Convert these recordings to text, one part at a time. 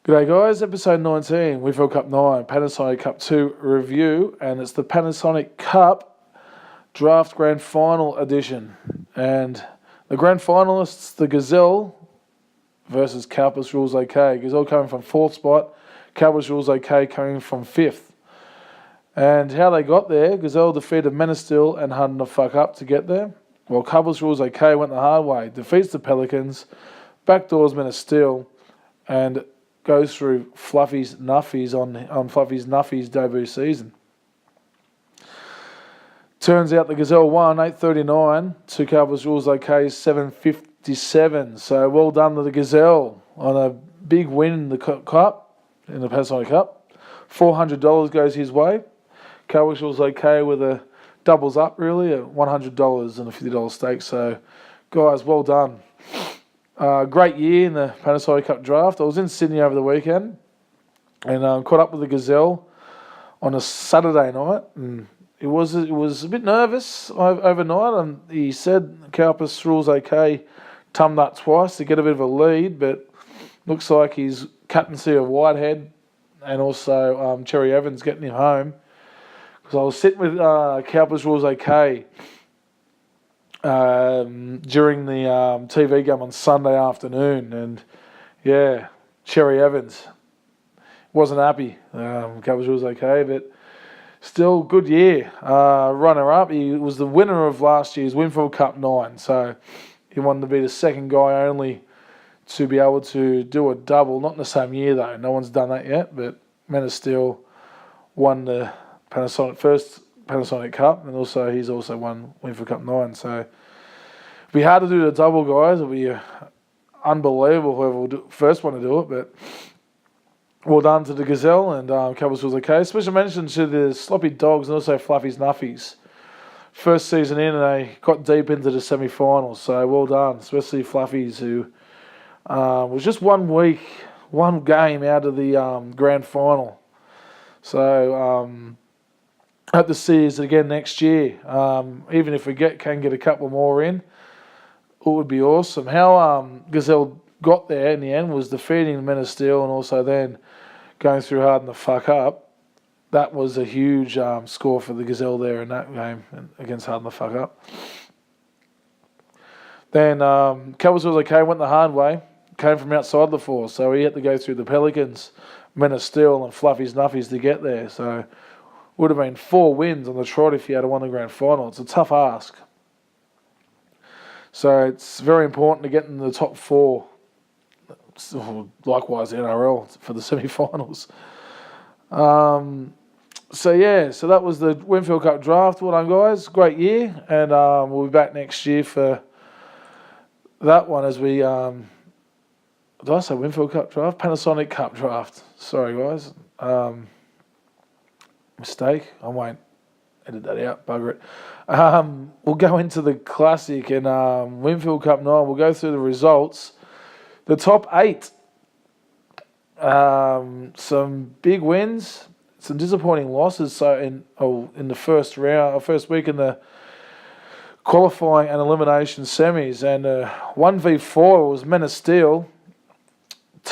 G'day guys, episode 19, Winfield Cup 9, Panasonic Cup 2 review, and it's the Panasonic Cup Draft Grand Final edition. And the grand finalists, the Gazelle versus Cowper's Rules OK. Gazelle coming from 4th spot, Cowper's Rules OK coming from 5th. And how they got there, Gazelle defeated Menastil and Harden the Fuck Up to get there, while Cowper's Rules OK went the hard way, defeats the Pelicans, backdoors Menastil, and goes through Fluffy's Nuffies on Fluffy's Nuffies debut season. Turns out the Gazelle won 8:39 to Cowboys Rules OK 7:57. So well done to the Gazelle on a big win in the cup, in the Panasonic Cup. $400 goes his way. Cowboys Rules OK with a doubles up really at $100 and a $50 stake. So guys, well done. Great year in the Panasonic Cup draft. I was in Sydney over the weekend and caught up with the Gazelle on a Saturday night. And it was a bit nervous overnight. And he said Cowper's Rules OK tummed up twice to get a bit of a lead, but looks like he's captaincy of Whitehead and also Cherry Evans getting him home. Because I was sitting with Cowper's Rules OK during the TV game on Sunday afternoon, and yeah, Cherry Evans wasn't happy. Cowboys was okay, but still good year. Runner up, he was the winner of last year's Winfield Cup 9, so he wanted to be the second guy only to be able to do a double. Not in the same year though. No one's done that yet, but Menastil won the first Panasonic Cup, and also he's also won Winfield Cup 9. So it'll be hard to do the double, guys. It'll be unbelievable whoever will first want to do it. But well done to the Gazelle and Cowboys was okay. Special mention to the Sloppy Dogs and also Fluffy's Nuffies. First season in, and they got deep into the semi-finals. So well done, especially Fluffies, who was just 1 week, one game out of the grand final. So hope to see us again next year. Even if we can get a couple more in, it would be awesome. How Gazelle got there in the end was defeating the Menastil and also then going through Harden the Fuck Up. That was a huge score for the Gazelle there in that game against Harden the Fuck Up. Then Cowboys was okay, went the hard way, came from outside the four, so he had to go through the Pelicans, Menastil and Fluffy's Nuffies to get there. So would have been 4 wins on the trot if he had won the grand final. It's a tough ask. So it's very important to get in the top 4. Likewise, the NRL for the semi-finals. So that was the Winfield Cup draft. Well done, guys. Great year. And we'll be back next year for that one as we... did I say Winfield Cup draft? Panasonic Cup draft. Sorry, guys. Mistake. I won't edit that out. Bugger it. We'll go into the Classic and Winfield Cup 9. We'll go through the results. The top 8. Some big wins. Some disappointing losses. So in the first week in the qualifying and elimination semis, and 1v4 was Menastil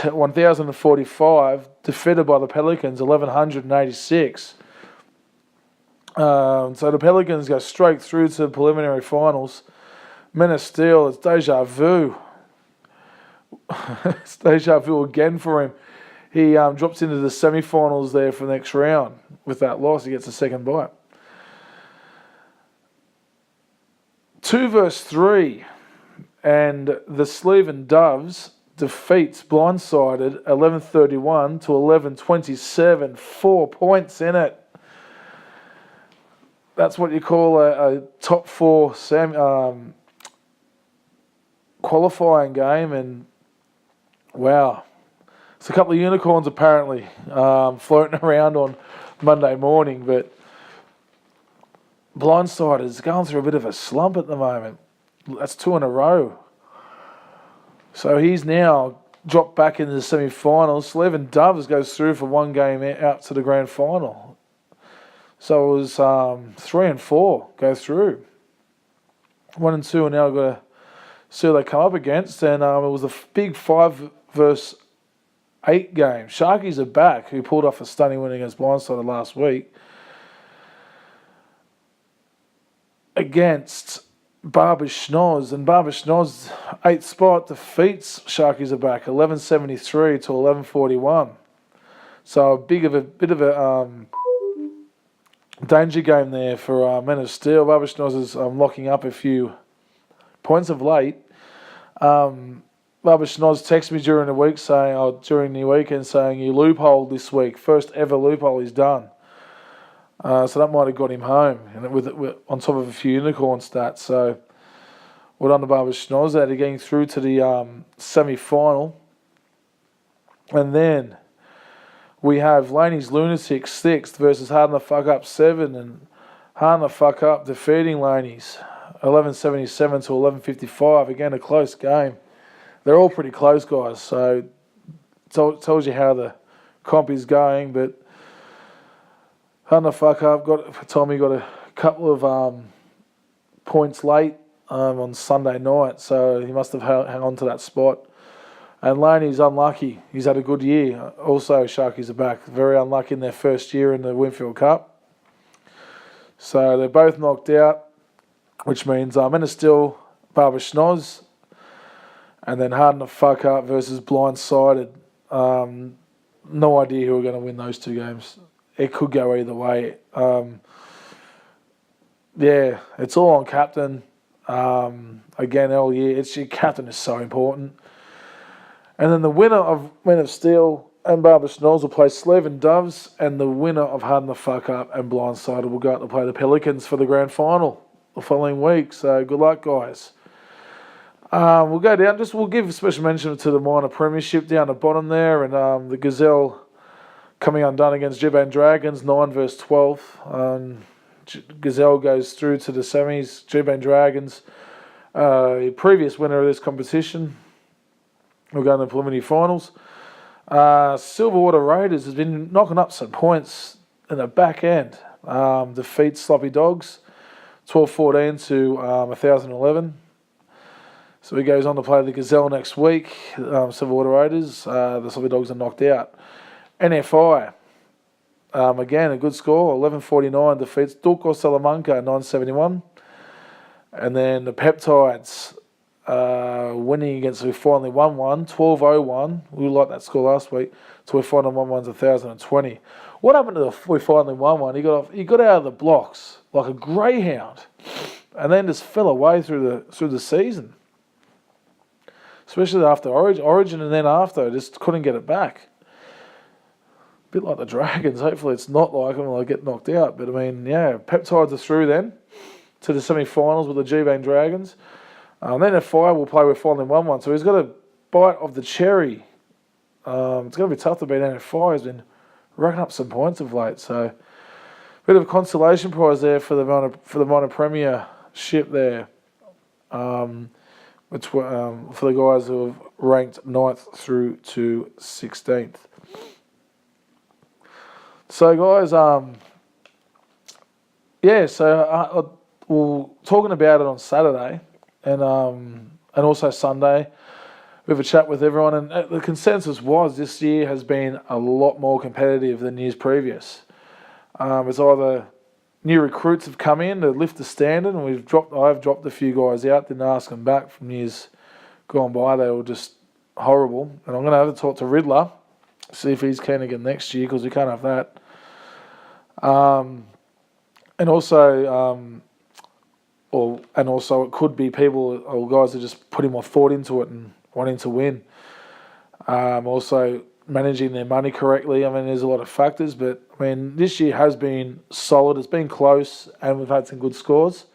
1,045 defeated by the Pelicans 1,186. So the Pelicans go straight through to the preliminary finals. Menastil, it's deja vu. It's deja vu again for him. He drops into the semi-finals there for the next round. With that loss, he gets a second bite. 2 versus 3, and the Sleeve and Doves defeats Blindsided 11:31 to 11:27. 4 points in it. That's what you call a top 4 qualifying game, and wow, it's a couple of unicorns apparently floating around on Monday morning. But Blindside is going through a bit of a slump at the moment. That's 2 in a row. So he's now dropped back into the semi-finals. Sleeve and Doves goes through for 1 game out to the grand final. So it was 3 and 4 go through. 1 and 2 are now got to see who they come up against. And it was a big 5 versus 8 games. Sharkies are back, who pulled off a stunning win against Blindside last week against Barber Schnoz, and Barber Schnoz 8th spot defeats Sharkies are back 1173 to 1141. So a bit of a danger game there for Men of Steel. Barber Schnoz is locking up a few points of late. Barber Schnoz texted me during the weekend saying he loopholed this week, first ever loophole he's done. So that might have got him home, and with on top of a few unicorn stats. So well done to Barber Schnoz there, getting through to the semi-final. And then we have Laney's Lunatics 6th versus Harden the Fuck Up 7, and Harden the Fuck Up defeating Laney's 1177 to 1155. Again, a close game. They're all pretty close, guys. So it tells you how the comp is going, but Harden the Fuck Up Tommy got a couple of points late on Sunday night, so he must have hung on to that spot. And Laney's unlucky. He's had a good year. Also, Sharkies are back. Very unlucky in their first year in the Winfield Cup. So they're both knocked out, which means Men of Steel, Barber Schnoz, and then Harden the Fuck Up versus Blindsided. No idea who are going to win those 2 games. It could go either way. Yeah, it's all on captain. Again, all year, your captain is so important. And then the winner of Men of Steel and Barber Schnoz will play Slev and Doves, and the winner of Harden the Fuck Up and Blindsided will go out to play the Pelicans for the grand final the following week. So good luck, guys. We'll go down. We'll give a special mention to the minor premiership down the bottom there, and the Gazelle coming undone against G-Bang Dragons, 9 versus 12. Gazelle goes through to the semis. G-Bang Dragons, a previous winner of this competition, will go in the preliminary finals. Silverwater Raiders has been knocking up some points in the back end. Defeats Sloppy Dogs, 12-14 to 1011. So he goes on to play the Gazelle next week. Silverwater Raiders, the Sloppy Dogs are knocked out. NFI, again, a good score, 1149, defeats Dulco Salamanca, 971. And then the Peptides, winning against we finally won one, 1201. We liked that score last week. So we finally won one's 1020. What happened to the we finally won one? He got out of the blocks like a greyhound, and then just fell away through the season. Especially after Origin, and then after, just couldn't get it back. A bit like the Dragons. Hopefully it's not like them when they get knocked out. But I mean, yeah, Peptides are through then to the semi-finals with the G-Bang Dragons. Then FI will play with finally 1-1. So he's got a bite of the cherry. It's going to be tough to beat NFI. He's been racking up some points of late. So a bit of a consolation prize there for the minor premiership there. For the guys who have ranked 9th through to 16th. So guys, we're talking about it on Saturday and also Sunday. We have a chat with everyone, and the consensus was this year has been a lot more competitive than years previous. It's either new recruits have come in to lift the standard, and I've dropped a few guys out, didn't ask them back from years gone by. They were just horrible. And I'm going to have to talk to Riddler, see if he's keen again next year, because we can't have that. And also it could be people or guys that just putting more thought into it and wanting to win. Also managing their money correctly. I mean, there's a lot of factors, but I mean, this year has been solid. It's been close, and we've had some good scores.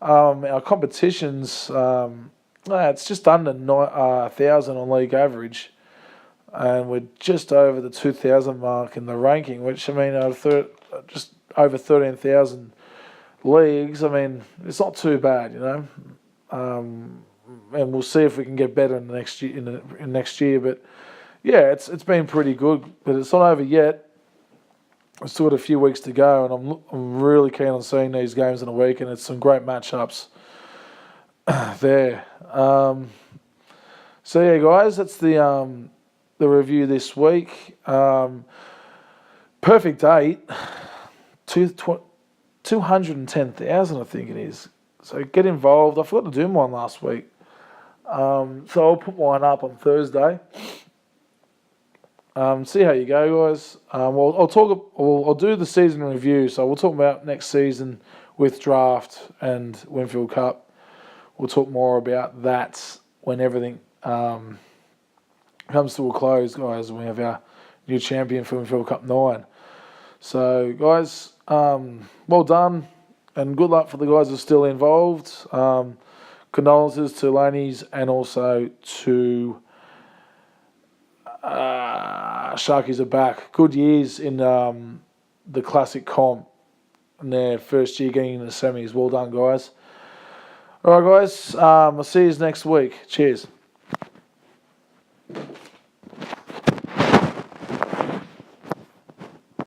Our competitions, it's just under 1,000 on league average, and we're just over the 2,000 mark in the ranking, which I mean, just over 13,000 leagues. I mean, it's not too bad, you know. And we'll see if we can get better in the next year. In next year, but yeah, it's been pretty good, but it's not over yet. We've still got a few weeks to go, and I'm really keen on seeing these games in a week, and it's some great matchups there. So yeah, guys, that's the the review this week. Perfect date, 210,000 I think it is. So get involved. I forgot to do mine last week. So I'll put mine up on Thursday. See how you go, guys. I'll do the season review. So we'll talk about next season with draft and Winfield Cup. We'll talk more about that when everything comes to a close, guys. We have our new champion for Winfield Cup 9. So, guys, well done, and good luck for the guys who are still involved. Condolences to Laney's and also to Sharkies are back. Good years in the classic comp in their first year getting in the semis. Well done, guys. All right, guys. I'll see you next week. Cheers.